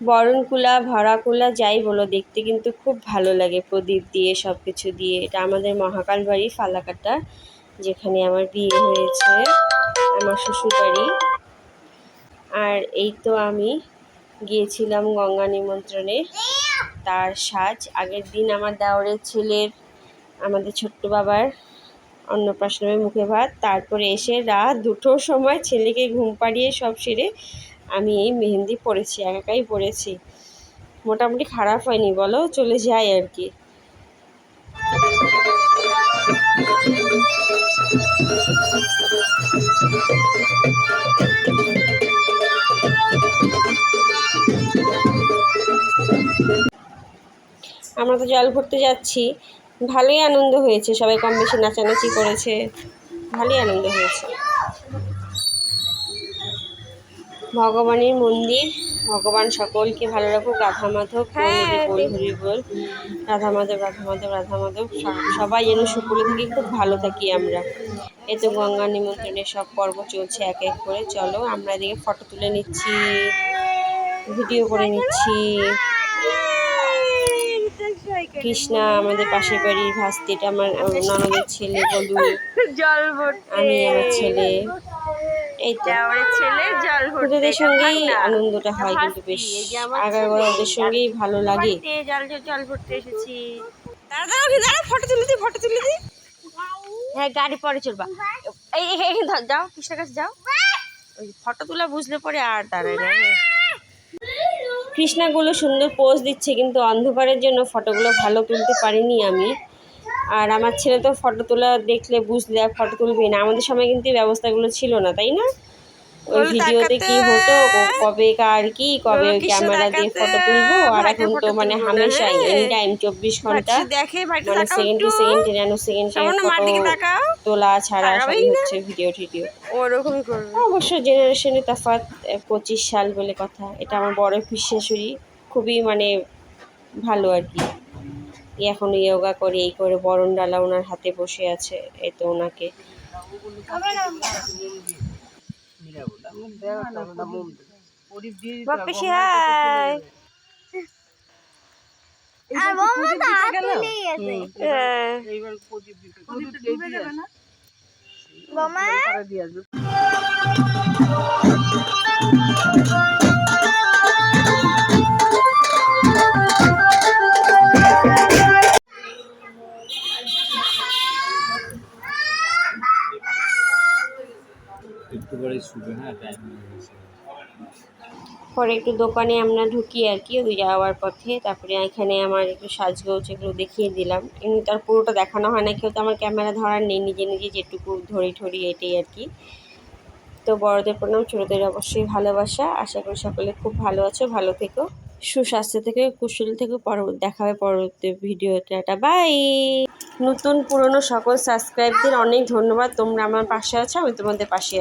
বরণকুলা ভরাকুলা যাই বলো, দেখতে কিন্তু খুব ভালো লাগে প্রদীপ দিয়ে সব কিছু দিয়ে। এটা আমাদের মহাকাল বাড়ি ফালাকাটা, যেখানে আমার বিয়ে হয়েছে, আমার শ্বশুর বাড়ি। আর এই তো আমি গিয়েছিলাম গঙ্গা নিমন্ত্রণে, তার সাজ। আগের দিন আমার দেওরের ছেলের, আমাদের ছোট্ট বাবার অন্নপ্রাশনের মুখে ভাত। তারপরে এসে রাত 2টোর সময় ছেলেকে ঘুম পাড়িয়ে সব সেরে আমি এই মেহেন্দি পরেছি, একাই পরেছি। মোটামুটি খারাপ হয়নি বলো, চলে যায় আর কি। আমরা তো জল ভরতে যাচ্ছি, ভালোই আনন্দ হয়েছে, সবাই কম বেশি নাচানাচি করেছে, ভালোই আনন্দ হয়েছে। ভগবানের মন্দির, ভগবান সকলকে ভালো রাখুক। রাধা মাধব বল হরি বল, রাধা মাধব রাধা মাধব রাধা মাধব, সবাই যেন সুকুলে থাকি, খুব ভালো থাকি আমরা। এই তো গঙ্গা নিমন্ত্রণের সব পর্ব চলছে এক এক করে। চলো আমরা এদিকে ফটো তুলে নিচ্ছি, ভিডিও করে নিচ্ছি। কৃষ্ণা আমাদের পাশের বাড়ির ভাস্তি, এটা আমার ননদের ছেলে বলু, আমি আমার ছেলে। এই তো ওদের সঙ্গেই আনন্দটা হয় কিন্তু বেশ, আগাগোড়া ওদের সঙ্গেই ভালো লাগে। জল ভরতে এসেছি। দাঁড়া ফটো তুলে দিই, ফটো তুলে দিই। হ্যাঁ গাড়ি পরে চলবা। এই যাও, কৃষ্ণার কাছে যাও, ওই ফটো তোলা বুঝলে পরে আর দাঁড়ায় না। কৃষ্ণাগুলো সুন্দর পোজ দিচ্ছে, কিন্তু অন্ধকারের জন্য ফটোগুলো ভালো তুলতে পারিনি আমি। আর আমার ছেলে তো ফটো তোলা দেখলে বুঝলে আর ফটো তুলবে না। আমাদের সময় কিন্তু এই ব্যবস্থাগুলো ছিল না, তাই না? ওই ভিডিওতে কি হতো, কবে কার কি, কবে ওই ক্যামেরা দিয়ে ফটো তুলবো। আর এখন তো মানে হামেশাই এনি টাইম 24 ঘন্টা মানে সেকেন্ডে সেকেন্ডে ন্যানো সেকেন্ডে ফটো তোলা ছাড়া সবই হচ্ছে, ভিডিও টিডিও ওরকমই করবে। অবশ্য জেনারেশনে তফাৎ, 25 সাল বলে কথা। এটা আমার বড় পিসি শাশুড়ি, খুবই মানে ভালো আর কি। এখন ইয়োগা করে, এই করে বরণ ডালা ওনার হাতে বসে আছে। এই তো ওনাকে পরে একটু দোকানে আমরা ঢুকি আর কি, ওই যাওয়ার পথে। তারপরে এখানে আমার একটু সাজগোজ এগুলো দেখিয়ে দিলাম। এমনি তার পুরোটা দেখানো হয় না, কেউ তো আমার ক্যামেরা ধরার নেই, নিজে নিজে যেটুকু ধরি এটাই আর কি। তো বড়দের প্রণাম, ছোটদের অবশ্যই ভালোবাসা। আশা করি সকলে খুব ভালো আছো, ভালো থেকো, সুস্বাস্থ্য থেকে, কুশল থেকে। দেখা হবে পরবর্তী ভিডিওটা। বাই। নতুন পুরনো সকল সাবস্ক্রাইবদের অনেক ধন্যবাদ, তোমরা আমার পাশে আছো, আমি তোমাদের পাশে আছি।